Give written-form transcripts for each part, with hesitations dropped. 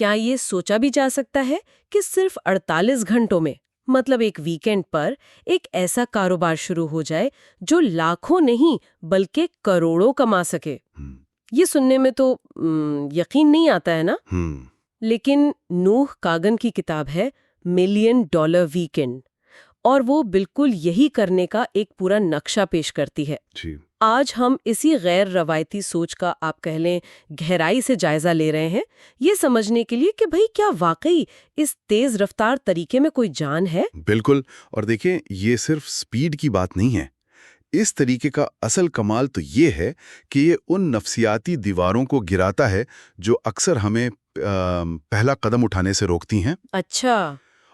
کیا یہ سوچا بھی جا سکتا ہے کہ صرف 48 گھنٹوں میں، مطلب ایک ویکینڈ پر، ایک ایسا کاروبار شروع ہو جائے جو لاکھوں نہیں بلکہ کروڑوں کما سکے؟ یہ سننے میں تو یقین نہیں آتا ہے نا؟ لیکن نوح کاگن کی کتاب ہے ملین ڈالر ویکینڈ، اور وہ بالکل یہی کرنے کا ایک پورا نقشہ پیش کرتی ہے۔ آج ہم اسی غیر روایتی سوچ کا آپ کہہ لیں گہرائی سے جائزہ لے رہے ہیں، یہ سمجھنے کے لیے کہ بھئی کیا واقعی اس تیز رفتار طریقے میں کوئی جان ہے؟ بالکل، اور دیکھیں یہ صرف سپیڈ کی بات نہیں ہے۔ اس طریقے کا اصل کمال تو یہ ہے کہ یہ ان نفسیاتی دیواروں کو گراتا ہے جو اکثر ہمیں پہلا قدم اٹھانے سے روکتی ہیں۔ اچھا۔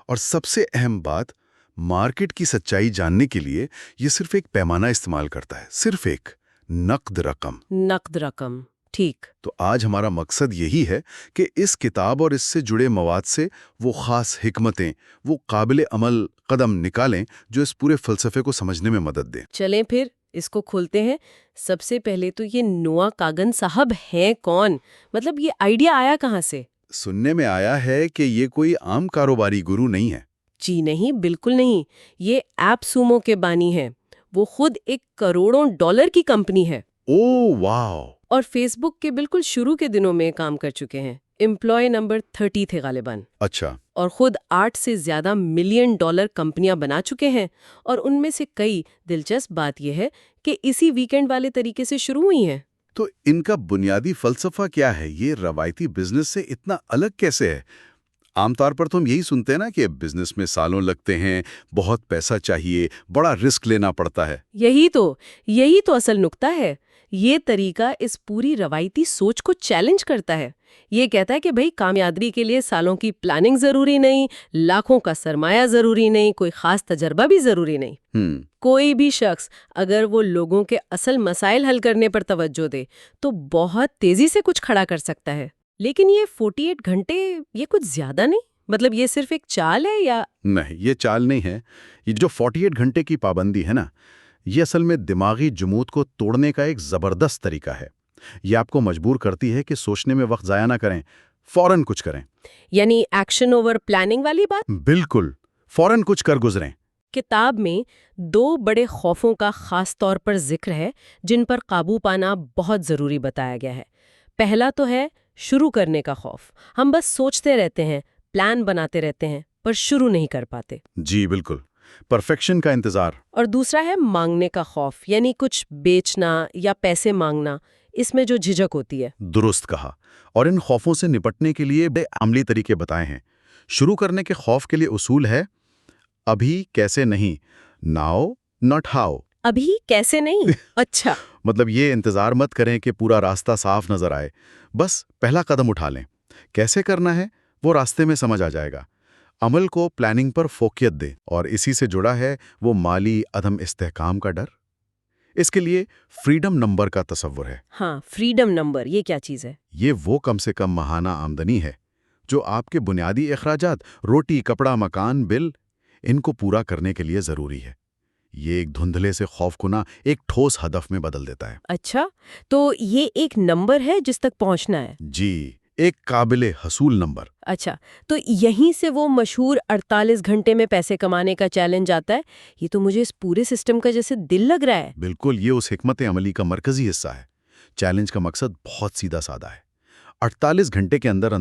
اور سب سے اہم بات، مارکیٹ کی سچائی جاننے کے لیے یہ صرف ایک پیمانہ استعمال کرتا ہے، صرف ایک نقد رقم۔ نقد رقم، ٹھیک۔ تو آج ہمارا مقصد یہی ہے کہ اس کتاب اور اس سے جڑے مواد سے وہ خاص حکمتیں، وہ قابل عمل قدم نکالیں جو اس پورے فلسفے کو سمجھنے میں مدد دیں۔ چلیں پھر اس کو کھولتے ہیں۔ سب سے پہلے تو یہ نوح کاگن صاحب ہیں کون؟ مطلب یہ آئیڈیا آیا کہاں سے؟ سننے میں آیا ہے کہ یہ کوئی عام کاروباری گرو نہیں ہے۔ جی نہیں، بالکل نہیں۔ یہ ایپ سومو کے بانی ہیں۔ وہ خود ایک کروڑوں ڈالر کی کمپنی ہے۔ اوہ واو! اور فیس بک کے بالکل شروع کے دنوں میں کام کر چکے ہیں۔ امپلائی نمبر 30 تھے غالباً۔ اچھا۔ اور خود 8 سے زیادہ ملین ڈالر کمپنیاں بنا چکے ہیں، اور ان میں سے کئی، دلچسپ بات یہ ہے کہ اسی ویکینڈ والے طریقے سے شروع ہوئی ہیں۔ تو ان کا بنیادی فلسفہ کیا ہے؟ یہ روایتی بزنس سے اتنا الگ کیسے ہے؟ عام طور پر تو ہم یہی سنتے ہیں نا کہ بزنس میں سالوں لگتے ہیں، بہت پیسہ چاہیے، بڑا رسک لینا پڑتا ہے۔ یہی تو اصل نکتہ ہے۔ یہ طریقہ اس پوری روایتی سوچ کو چیلنج کرتا ہے۔ یہ کہتا ہے کہ بھئی کامیابی کے لیے سالوں کی پلاننگ ضروری نہیں، لاکھوں کا سرمایہ ضروری نہیں، کوئی خاص تجربہ بھی ضروری نہیں۔ کوئی بھی شخص اگر وہ لوگوں کے اصل مسائل حل کرنے پر توجہ دے تو بہت تیزی سے کچھ کھڑا کر سکتا ہے۔ لیکن یہ 48 گھنٹے یہ کچھ زیادہ نہیں؟ مطلب یہ صرف ایک چال ہے یا؟ نہیں، یہ چال نہیں ہے۔ یہ جو 48 گھنٹے کی پابندی ہے نا، یہ اصل میں دماغی جمود کو توڑنے کا ایک زبردست طریقہ ہے۔ یہ آپ کو مجبور کرتی ہے کہ سوچنے میں وقت ضائع نہ کریں، فوراً کچھ کریں۔ یعنی ایکشن اوور پلاننگ والی بات؟ بالکل، فوراً کچھ کر گزریں۔ کتاب میں 2 بڑے خوفوں کا خاص طور پر ذکر ہے جن پر قابو پانا بہت ضروری بتایا گیا ہے۔ پہلا تو ہے شروع کرنے کا خوف۔ ہم بس سوچتے رہتے ہیں، پلان بناتے رہتے ہیں، پر شروع نہیں کر پاتے۔ جی بالکل، پرفیکشن کا انتظار۔ اور دوسرا ہے مانگنے کا خوف، یعنی کچھ بیچنا یا پیسے مانگنا، اس میں جو جھجک ہوتی ہے۔ درست کہا۔ اور ان خوفوں سے نپٹنے کے لیے بڑے عملی طریقے بتائے ہیں۔ شروع کرنے کے خوف کے لیے اصول ہے: ابھی کیسے نہیں، ناؤ ناٹ ہاؤ۔ ابھی کیسے نہیں؟ اچھا۔ مطلب یہ انتظار مت کریں کہ پورا راستہ صاف نظر آئے، بس پہلا قدم اٹھا لیں۔ کیسے کرنا ہے وہ راستے میں سمجھ آ جائے گا۔ عمل کو پلاننگ پر فوکیت دیں، اور اسی سے جڑا ہے وہ مالی عدم استحکام کا ڈر۔ اس کے لیے فریڈم نمبر کا تصور ہے۔ ہاں، فریڈم نمبر، یہ کیا چیز ہے؟ یہ وہ کم سے کم ماہانہ آمدنی ہے جو آپ کے بنیادی اخراجات، روٹی، کپڑا، مکان، بل، ان کو پورا کرنے کے لیے ضروری ہے۔ یہ ایک دھندلے سے خوف کو ایک ٹھوس ہدف میں بدل دیتا ہے۔ اچھا، تو یہ ایک نمبر ہے جس تک پہنچنا ہے؟ جی، ایک قابل حصول نمبر۔ اچھا، تو یہیں سے وہ مشہور 48 گھنٹے میں پیسے کمانے کا چیلنج آتا ہے۔ یہ تو مجھے اس پورے سسٹم کا جیسے دل لگ رہا ہے۔ بالکل، یہ اس حکمت عملی کا مرکزی حصہ ہے۔ چیلنج کا مقصد بہت سیدھا سادہ ہے۔ 48 گھنٹے کے اندر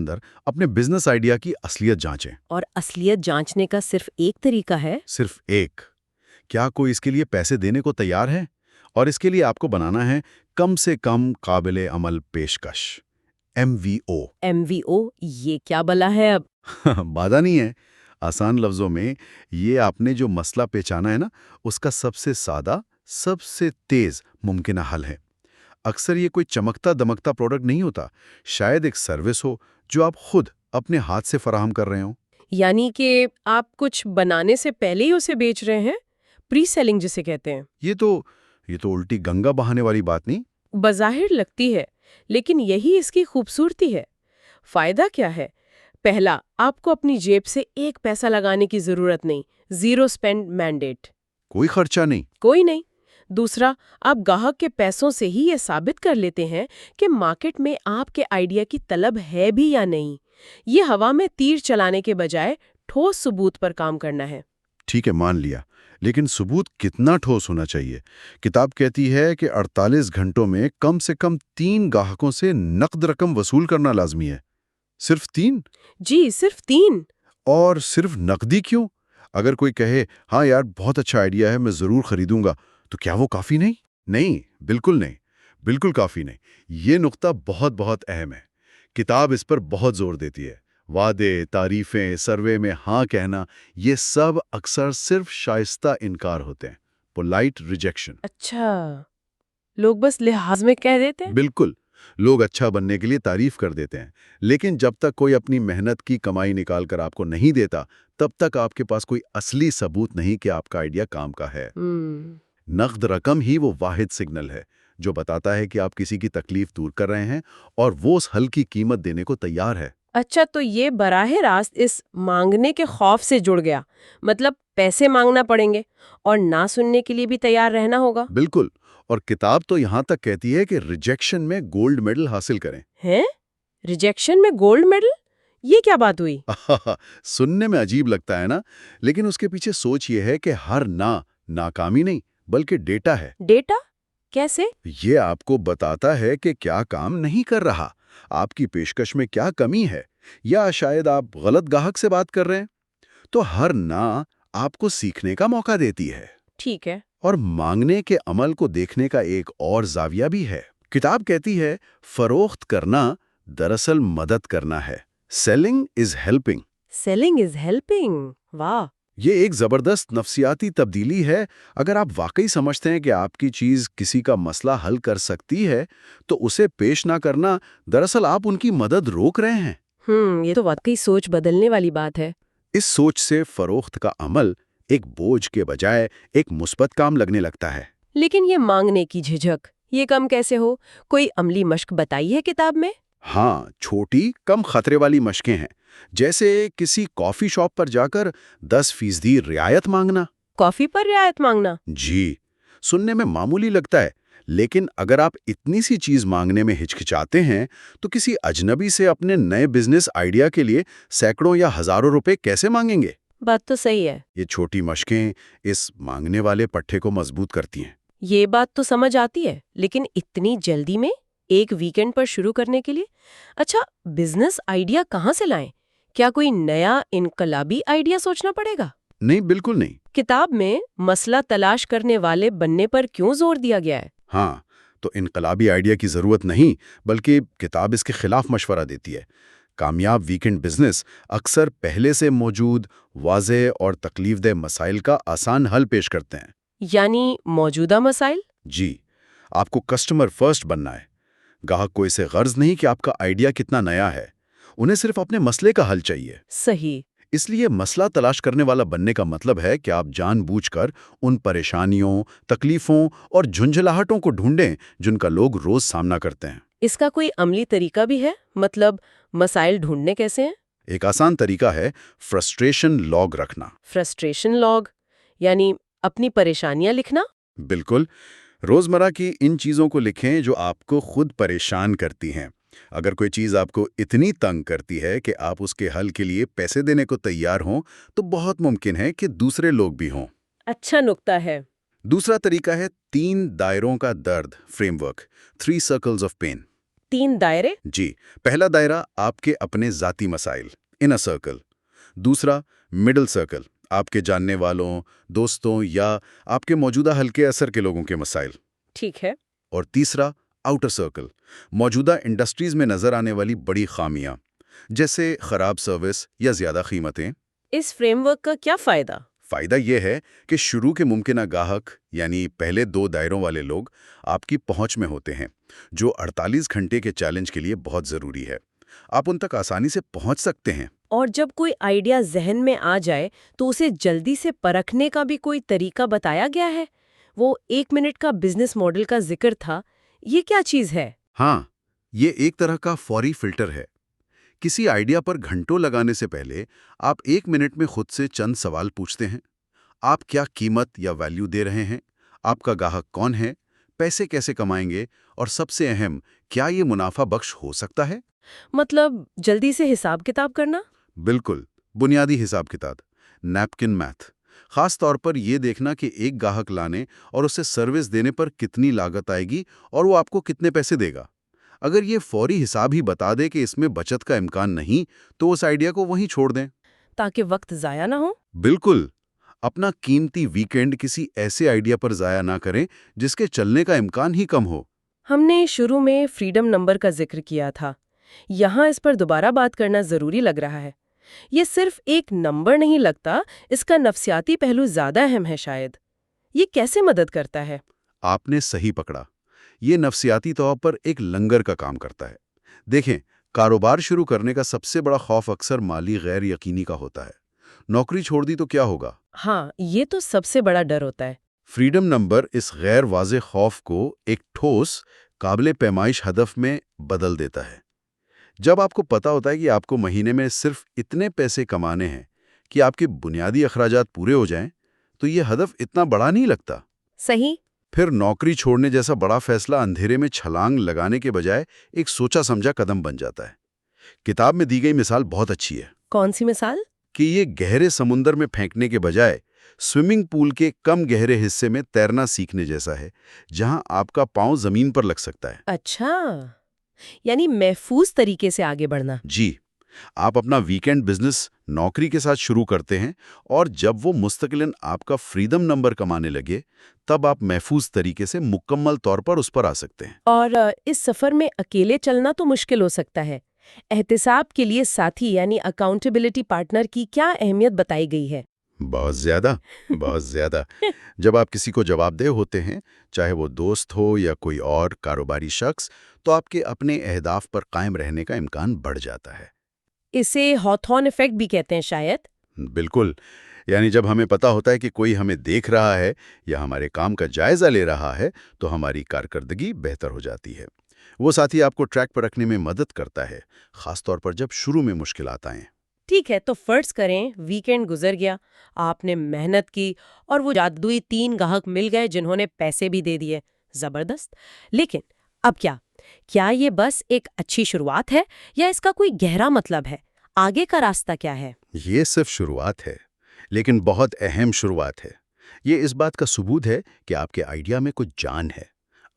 اپنے بزنس آئیڈیا کی اصلیت جانچیں۔ اور اصلیت جانچنے کا صرف ایک طریقہ ہے؟ صرف ایک۔ کیا کوئی اس کے لیے پیسے دینے کو تیار ہے؟ اور اس کے لیے آپ کو بنانا ہے کم سے کم قابل عمل پیشکش، MVO۔ MVO، یہ کیا بلا ہے اب؟ بادہ نہیں ہے۔ آسان لفظوں میں یہ آپ نے جو مسئلہ پہچانا ہے نا، اس کا سب سے سادہ، سب سے تیز ممکنہ حل ہے۔ اکثر یہ کوئی چمکتا دمکتا پروڈکٹ نہیں ہوتا، شاید ایک سروس ہو جو آپ خود اپنے ہاتھ سے فراہم کر رہے ہوں۔ یعنی کہ آپ کچھ بنانے سے پہلے ہی اسے بیچ رہے ہیں، پری سیلنگ جسے کہتے ہیں۔ یہ تو الٹی گنگا بہانے والی بات نہیں؟ بظاہر لگتی ہے، لیکن یہی اس کی خوبصورتی ہے۔ فائدہ کیا ہے؟ پہلا، آپ کو اپنی جیب سے ایک پیسہ لگانے کی ضرورت نہیں، زیرو سپینڈ مینڈیٹ۔ کوئی خرچہ نہیں؟ کوئی نہیں۔ دوسرا، آپ گاہک کے پیسوں سے ہی یہ ثابت کر لیتے ہیں کہ مارکیٹ میں آپ کے آئیڈیا کی طلب ہے بھی یا نہیں۔ یہ ہوا میں تیر چلانے کے بجائے ٹھوس ثبوت پر کام کرنا ہے۔ ٹھیک ہے، مان لیا، لیکن ثبوت کتنا ٹھوس ہونا چاہیے؟ کتاب کہتی ہے کہ 48 گھنٹوں میں کم سے کم 3 گاہکوں سے نقد رقم وصول کرنا لازمی ہے۔ صرف 3؟ جی، صرف 3۔ اور صرف نقدی کیوں؟ اگر کوئی کہے ہاں یار بہت اچھا آئیڈیا ہے، میں ضرور خریدوں گا، تو کیا وہ کافی نہیں؟ نہیں، بالکل نہیں، بالکل کافی نہیں۔ یہ نقطہ بہت بہت اہم ہے۔ کتاب اس پر بہت زور دیتی ہے۔ وعدے، تعریفیں، سروے میں ہاں کہنا، یہ سب اکثر صرف شائستہ انکار ہوتے ہیں، پولائٹ ریجیکشن۔ اچھا، لوگ بس لحاظ میں کہہ دیتے ہیں؟ بالکل، لوگ اچھا بننے کے لیے تعریف کر دیتے ہیں، لیکن جب تک کوئی اپنی محنت کی کمائی نکال کر آپ کو نہیں دیتا، تب تک آپ کے پاس کوئی اصلی ثبوت نہیں کہ آپ کا آئیڈیا کام کا ہے۔ نقد رقم ہی وہ واحد سگنل ہے جو بتاتا ہے کہ آپ کسی کی تکلیف دور کر رہے ہیں اور وہ اس حل کی قیمت دینے کو تیار ہے۔ اچھا، تو یہ براہ راست اس مانگنے کے خوف سے جڑ گیا، مطلب پیسے مانگنا پڑیں گے اور نہ سننے کے لیے بھی تیار رہنا ہوگا۔ بالکل، اور کتاب تو یہاں تک کہتی ہے کہ ریجیکشن میں گولڈ میڈل حاصل کریں۔ ہیں؟ ریجیکشن میں گولڈ میڈل؟ یہ کیا بات ہوئی؟ سننے میں عجیب لگتا ہے نا، لیکن اس کے پیچھے سوچ یہ ہے کہ ہر ناکامی نہیں بلکہ ڈیٹا ہے۔ ڈیٹا؟ کیسے؟ یہ آپ کو بتاتا ہے کہ کیا کام نہیں کر رہا، آپ کی پیشکش میں کیا کمی ہے، یا شاید آپ غلط گاہک سے بات کر رہے ہیں۔ تو ہر آپ کو سیکھنے کا موقع دیتی ہے۔ ٹھیک ہے۔ اور مانگنے کے عمل کو دیکھنے کا ایک اور زاویہ بھی ہے۔ کتاب کہتی ہے فروخت کرنا دراصل مدد کرنا ہے۔ Selling is helping. Selling is helping, واہ! یہ ایک زبردست نفسیاتی تبدیلی ہے۔ اگر آپ واقعی سمجھتے ہیں کہ آپ کی چیز کسی کا مسئلہ حل کر سکتی ہے، تو اسے پیش نہ کرنا دراصل آپ ان کی مدد روک رہے ہیں۔ یہ تو واقعی سوچ بدلنے والی بات ہے۔ اس سوچ سے فروخت کا عمل ایک بوجھ کے بجائے ایک مثبت کام لگنے لگتا ہے۔ لیکن یہ مانگنے کی جھجک، یہ کم کیسے ہو؟ کوئی عملی مشق بتائی ہے کتاب میں؟ ہاں، چھوٹی کم خطرے والی مشقیں ہیں، جیسے کسی کافی شاپ پر جا کر 10% رعایت مانگنا۔ کافی پر رعایت مانگنا؟ جی، سننے میں معمولی لگتا ہے، لیکن اگر آپ اتنی سی چیز مانگنے میں ہچکچاتے ہیں تو کسی اجنبی سے اپنے نئے بزنس آئیڈیا کے لیے سینکڑوں یا ہزاروں روپے کیسے مانگیں گے؟ بات تو صحیح ہے۔ یہ چھوٹی مشقیں اس مانگنے والے پٹھے کو مضبوط کرتی ہیں۔ یہ بات تو سمجھ آتی ہے، لیکن اتنی جلدی میں ایک ویکنڈ پر شروع کرنے کے لیے؟ اچھا، بزنس آئیڈیا کہاں سے لائیں؟ کیا کوئی نیا انقلابی آئیڈیا سوچنا پڑے گا؟ نہیں، بالکل نہیں۔ کتاب میں مسئلہ تلاش کرنے والے بننے پر کیوں زور دیا گیا ہے؟ ہاں، تو انقلابی آئیڈیا کی ضرورت نہیں، بلکہ کتاب اس کے خلاف مشورہ دیتی ہے۔ کامیاب ویکنڈ بزنس اکثر پہلے سے موجود واضح اور تکلیف دہ مسائل کا آسان حل پیش کرتے ہیں۔ یعنی موجودہ مسائل؟ جی، آپ کو کسٹمر فرسٹ بننا ہے۔ گاہک کو اسے غرض نہیں کہ آپ کا آئیڈیا کتنا نیا ہے، انہیں صرف اپنے مسئلے کا حل چاہیے۔ صحیح۔ اس لیے مسئلہ تلاش کرنے والا بننے کا مطلب ہے کہ آپ جان بوجھ کر ان پریشانیوں، تکلیفوں اور جھنجھلاہٹوں کو ڈھونڈیں جن کا لوگ روز سامنا کرتے ہیں۔ اس کا کوئی عملی طریقہ بھی ہے؟ مطلب مسائل ڈھونڈنے کیسے ہیں؟ ایک آسان طریقہ ہے فرسٹریشن لاگ رکھنا۔ فرسٹریشن لاگ یعنی اپنی پریشانیاں لکھنا؟ بالکل، روزمرہ کی ان چیزوں کو لکھیں جو آپ کو خود پریشان کرتی ہیں۔ اگر کوئی چیز آپ کو اتنی تنگ کرتی ہے کہ آپ اس کے حل کے لیے پیسے دینے کو تیار ہوں، تو بہت ممکن ہے کہ دوسرے لوگ بھی ہوں۔ اچھا نکتہ ہے۔ دوسرا طریقہ ہے 3 دائروں کا درد framework, 3 circles of pain. 3 دائرے؟ جی، پہلا دائرہ آپ کے اپنے ذاتی مسائل، انر سرکل۔ دوسرا مڈل سرکل، آپ کے جاننے والوں، دوستوں یا آپ کے موجودہ ہلکے اثر کے لوگوں کے مسائل۔ ٹھیک ہے۔ اور تیسرا آؤٹر سرکل، موجودہ انڈسٹریز میں نظر آنے والی بڑی خامیاں، جیسے خراب سروس یا زیادہ قیمتیں۔ اس فریم ورک کا کیا فائدہ؟ فائدہ یہ ہے کہ شروع کے ممکنہ گاہک یعنی پہلے 2 دائروں والے لوگ آپ کی پہنچ میں ہوتے ہیں، جو 48 گھنٹے کے چیلنج کے لیے بہت ضروری ہے۔ آپ ان تک آسانی سے پہنچ سکتے ہیں۔ اور جب کوئی آئیڈیا ذہن میں آ جائے تو اسے جلدی سے پرکھنے کا بھی کوئی طریقہ بتایا گیا ہے؟ وہ 1 منٹ کا بزنس ماڈل کا ذکر تھا، یہ کیا چیز ہے؟ ہاں، یہ ایک طرح کا فوری فلٹر ہے۔ کسی آئیڈیا پر گھنٹوں لگانے سے پہلے آپ 1 منٹ میں خود سے چند سوال پوچھتے ہیں۔ آپ کیا قیمت یا ویلیو دے رہے ہیں؟ آپ کا گاہک کون ہے؟ پیسے کیسے کمائیں گے؟ اور سب سے اہم کیا یہ منافع بخش ہو سکتا ہے؟ مطلب جلدی سے حساب کتاب کرنا؟ بالکل، بنیادی حساب کتاب، نیپکن میتھ۔ خاص طور پر یہ دیکھنا کہ ایک گاہک لانے اور اسے سروس دینے پر کتنی لاگت آئے گی اور وہ آپ کو کتنے پیسے دے گا۔ اگر یہ فوری حساب ہی بتا دے کہ اس میں بچت کا امکان نہیں، تو اس آئیڈیا کو وہیں چھوڑ دیں۔ تاکہ وقت ضائع نہ ہو؟ بالکل، اپنا قیمتی ویکینڈ کسی ایسے آئیڈیا پر ضائع نہ کریں جس کے چلنے کا امکان ہی کم ہو۔ ہم نے شروع میں فریڈم نمبر کا ذکر کیا تھا، یہاں اس پر دوبارہ بات کرنا ضروری لگ رہا ہے۔ یہ صرف ایک نمبر نہیں لگتا، اس کا نفسیاتی پہلو زیادہ اہم ہے شاید۔ یہ کیسے مدد کرتا ہے؟ آپ نے صحیح پکڑا، یہ نفسیاتی طور پر ایک لنگر کا کام کرتا ہے۔ دیکھیں، کاروبار شروع کرنے کا سب سے بڑا خوف اکثر مالی غیر یقینی کا ہوتا ہے۔ نوکری چھوڑ دی تو کیا ہوگا؟ ہاں، یہ تو سب سے بڑا ڈر ہوتا ہے۔ فریڈم نمبر اس غیر واضح خوف کو ایک ٹھوس، قابل پیمائش ہدف میں بدل دیتا ہے۔ جب آپ کو پتہ ہوتا ہے کہ آپ کو مہینے میں صرف اتنے پیسے کمانے ہیں کہ آپ کے بنیادی اخراجات پورے ہو جائیں، تو یہ ہدف اتنا بڑا نہیں لگتا۔ صحیح۔ پھر نوکری چھوڑنے جیسا بڑا فیصلہ اندھیرے میں چھلانگ لگانے کے بجائے ایک سوچا سمجھا قدم بن جاتا ہے۔ کتاب میں دی گئی مثال بہت اچھی ہے۔ کون سی مثال؟ کہ یہ گہرے سمندر میں پھینکنے کے بجائے سوئمنگ پول کے کم گہرے حصے میں تیرنا سیکھنے جیسا ہے، جہاں آپ کا پاؤں زمین پر لگ سکتا ہے۔ اچھا، یعنی محفوظ طریقے سے آگے بڑھنا۔ جی، آپ اپنا ویکینڈ بزنس نوکری کے ساتھ شروع کرتے ہیں، اور جب وہ مستقلاً آپ کا فریڈم نمبر کمانے لگے، تب آپ محفوظ طریقے سے مکمل طور پر اس پر آ سکتے ہیں۔ اور اس سفر میں اکیلے چلنا تو مشکل ہو سکتا ہے۔ احتساب کے لیے ساتھی یعنی اکاؤنٹیبلٹی پارٹنر کی کیا اہمیت بتائی گئی ہے؟ بہت زیادہ، بہت زیادہ۔ جب آپ کسی کو جواب دہ ہوتے ہیں، چاہے وہ دوست ہو یا کوئی اور کاروباری شخص، تو آپ کے اپنے اہداف پر قائم رہنے کا امکان بڑھ جاتا ہے۔ اسے ہاتھون ایفیکٹ بھی کہتے ہیں شاید۔ بالکل، یعنی جب ہمیں پتہ ہوتا ہے کہ کوئی ہمیں دیکھ رہا ہے یا ہمارے کام کا جائزہ لے رہا ہے، تو ہماری کارکردگی بہتر ہو جاتی ہے۔ وہ ساتھی آپ کو ٹریک پر رکھنے میں مدد کرتا ہے، خاص طور پر جب شروع میں مشکلات آئیں۔ ٹھیک ہے، تو فرض کریں ویکینڈ گزر گیا، آپ نے محنت کی اور وہ جادوئی 3 گاہک مل گئے جنہوں نے پیسے بھی دے دیے۔ زبردست۔ لیکن اب کیا یہ بس ایک اچھی شروعات ہے یا اس کا کوئی گہرا مطلب ہے؟ آگے کا راستہ کیا ہے؟ یہ صرف شروعات ہے، لیکن بہت اہم شروعات ہے۔ یہ اس بات کا ثبوت ہے کہ آپ کے آئیڈیا میں کچھ جان ہے۔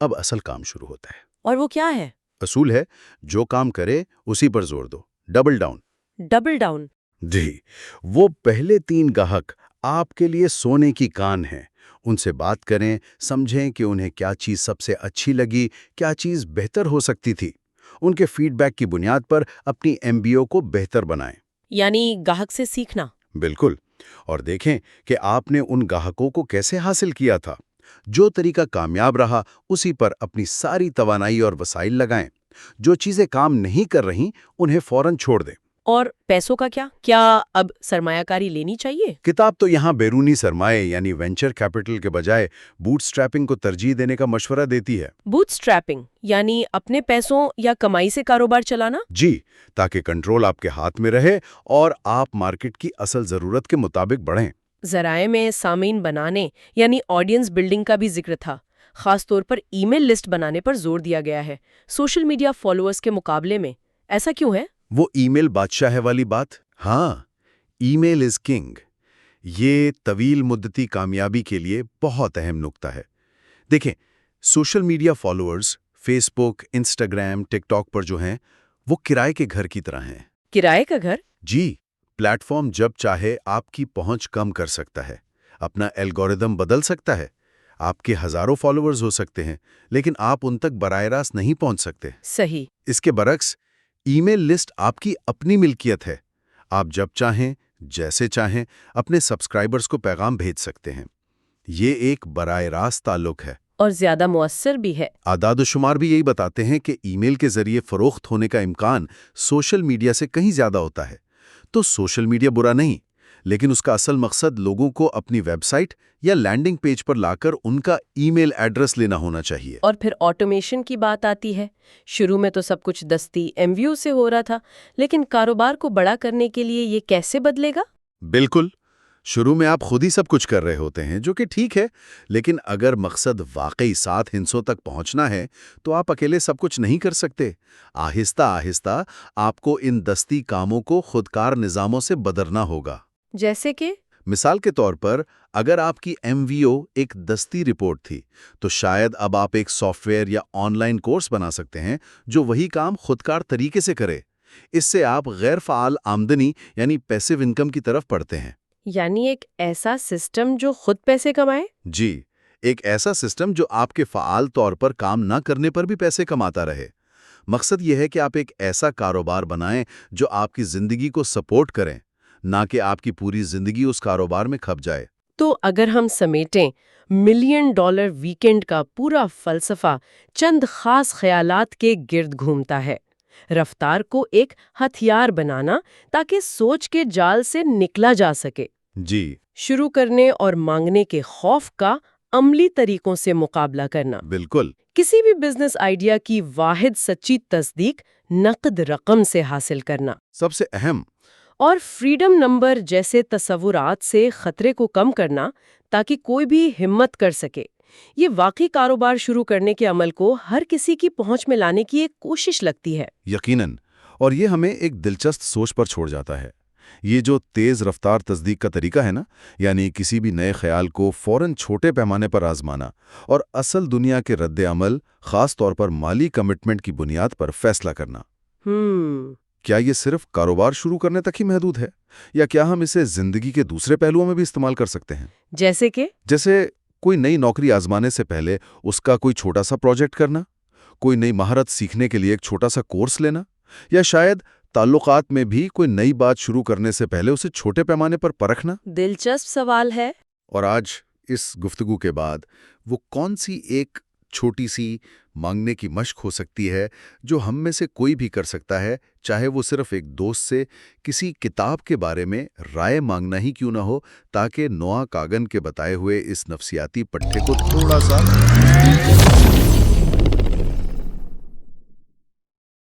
اب اصل کام شروع ہوتا ہے۔ اور وہ کیا ہے؟ اصول ہے، جو کام کرے اسی پر زور دو، ڈبل ڈاؤن۔ Double down? جی، وہ پہلے 3 گاہک آپ کے لیے سونے کی کان ہیں۔ ان سے بات کریں، سمجھیں کہ انہیں کیا چیز سب سے اچھی لگی، کیا چیز بہتر ہو سکتی تھی۔ ان کے فیڈ بیک کی بنیاد پر اپنی MBO کو بہتر بنائیں۔ یعنی گاہک سے سیکھنا۔ بالکل، اور دیکھیں کہ آپ نے ان گاہکوں کو کیسے حاصل کیا تھا۔ جو طریقہ کامیاب رہا، اسی پر اپنی ساری توانائی اور وسائل لگائیں۔ جو چیزیں کام نہیں کر رہیں، انہیں فوراً چھوڑ دیں۔ اور پیسوں کا کیا اب سرمایہ کاری لینی چاہیے؟ کتاب تو یہاں بیرونی سرمائے یعنی وینچر کیپٹل کے بجائے بوٹ سٹریپنگ کو ترجیح دینے کا مشورہ دیتی ہے۔ بوٹ سٹریپنگ یعنی اپنے پیسوں یا کمائی سے کاروبار چلانا؟ جی، تاکہ کنٹرول آپ کے ہاتھ میں رہے اور آپ مارکیٹ کی اصل ضرورت کے مطابق بڑھیں۔ ذرائع میں سامعین بنانے یعنی آڈینس بلڈنگ کا بھی ذکر تھا۔ خاص طور پر ای میل لسٹ بنانے پر زور دیا گیا ہے، سوشل میڈیا فالوورز کے مقابلے میں۔ ایسا کیوں ہے؟ وہ ای میل بادشاہ ہے والی بات؟ ہاں، ای میل از کنگ۔ یہ طویل مدتی کامیابی کے لیے بہت اہم نکتہ ہے۔ دیکھیں، سوشل میڈیا فالوورز فیس بک، انسٹاگرام، ٹک ٹاک پر جو ہیں، وہ کرائے کے گھر کی طرح ہیں۔ کرائے کا گھر؟ جی، پلیٹ فارم جب چاہے آپ کی پہنچ کم کر سکتا ہے، اپنا الگوریدم بدل سکتا ہے۔ آپ کے ہزاروں فالوورز ہو سکتے ہیں، لیکن آپ ان تک براہ راست نہیں پہنچ سکتے۔ صحیح۔ اس کے برعکس، ای میل لسٹ آپ کی اپنی ملکیت ہے۔ آپ جب چاہیں، جیسے چاہیں، اپنے سبسکرائبرز کو پیغام بھیج سکتے ہیں۔ یہ ایک براہ راست تعلق ہے، اور زیادہ مؤثر بھی ہے۔ اعداد و شمار بھی یہی بتاتے ہیں کہ ای میل کے ذریعے فروخت ہونے کا امکان سوشل میڈیا سے کہیں زیادہ ہوتا ہے۔ تو سوشل میڈیا برا نہیں، لیکن اس کا اصل مقصد لوگوں کو اپنی ویب سائٹ یا لینڈنگ پیج پر لا کر ان کا ای میل ایڈریس لینا ہونا چاہیے۔ اور پھر آٹومیشن کی بات آتی ہے۔ شروع میں تو سب کچھ دستی MVO سے ہو رہا تھا، لیکن کاروبار کو بڑا کرنے کے لیے یہ کیسے بدلے گا؟ بالکل، شروع میں آپ خود ہی سب کچھ کر رہے ہوتے ہیں جو کہ ٹھیک ہے، لیکن اگر مقصد واقعی 7 ہندسوں تک پہنچنا ہے تو آپ اکیلے سب کچھ نہیں کر سکتے۔ آہستہ آہستہ آپ کو ان دستی کاموں کو خودکار نظاموں سے بدلنا ہوگا۔ جیسے کہ مثال کے طور پر اگر آپ کی MVO ایک دستی رپورٹ تھی تو شاید اب آپ ایک سافٹ ویئر یا آن لائن کورس بنا سکتے ہیں جو وہی کام خودکار طریقے سے کرے۔ اس سے آپ غیر فعال آمدنی یعنی پیسیو انکم کی طرف بڑھتے ہیں۔ یعنی ایک ایسا سسٹم جو خود پیسے کمائے؟ جی، ایک ایسا سسٹم جو آپ کے فعال طور پر کام نہ کرنے پر بھی پیسے کماتا رہے۔ مقصد یہ ہے کہ آپ ایک ایسا کاروبار بنائیں جو آپ کی زندگی کو سپورٹ کریں، نہ کہ آپ کی پوری زندگی اس کاروبار میں کھپ جائے۔ تو اگر ہم سمیٹیں، ملین ڈالر ویکینڈ کا پورا فلسفہ چند خاص خیالات کے گرد گھومتا ہے۔ رفتار کو ایک ہتھیار بنانا تاکہ سوچ کے جال سے نکلا جا سکے، جی شروع کرنے اور مانگنے کے خوف کا عملی طریقوں سے مقابلہ کرنا۔ بالکل۔ کسی بھی بزنس آئیڈیا کی واحد سچی تصدیق نقد رقم سے حاصل کرنا، سب سے اہم۔ اور فریڈم نمبر جیسے تصورات سے خطرے کو کم کرنا تاکہ کوئی بھی ہمت کر سکے، یہ واقعی کاروبار شروع کرنے کے عمل کو ہر کسی کی پہنچ میں لانے کی ایک کوشش لگتی ہے۔ یقیناً، اور یہ ہمیں ایک دلچسپ سوچ پر چھوڑ جاتا ہے۔ یہ جو تیز رفتار تصدیق کا طریقہ ہے نا، یعنی کسی بھی نئے خیال کو فوراً چھوٹے پیمانے پر آزمانا اور اصل دنیا کے رد عمل، خاص طور پر مالی کمٹمنٹ کی بنیاد پر فیصلہ کرنا، کیا یہ صرف کاروبار شروع کرنے تک ہی محدود ہے، یا کیا ہم اسے زندگی کے دوسرے پہلوؤں میں بھی استعمال کر سکتے ہیں؟ جیسے کوئی نئی نوکری آزمانے سے پہلے اس کا کوئی چھوٹا سا پروجیکٹ کرنا، کوئی نئی مہارت سیکھنے کے لیے ایک چھوٹا سا کورس لینا، یا شاید تعلقات میں بھی کوئی نئی بات شروع کرنے سے پہلے اسے چھوٹے پیمانے پر پرکھنا۔ دلچسپ سوال ہے۔ اور آج اس گفتگو کے بعد وہ کون سی ایک چھوٹی سی مانگنے کی مشق ہو سکتی ہے جو ہم میں سے کوئی بھی کر سکتا ہے، چاہے وہ صرف ایک دوست سے کسی کتاب کے بارے میں رائے مانگنا ہی کیوں نہ ہو، تاکہ نوآ کاگن کے بتائے ہوئے اس نفسیاتی پٹھے کو تھوڑا سا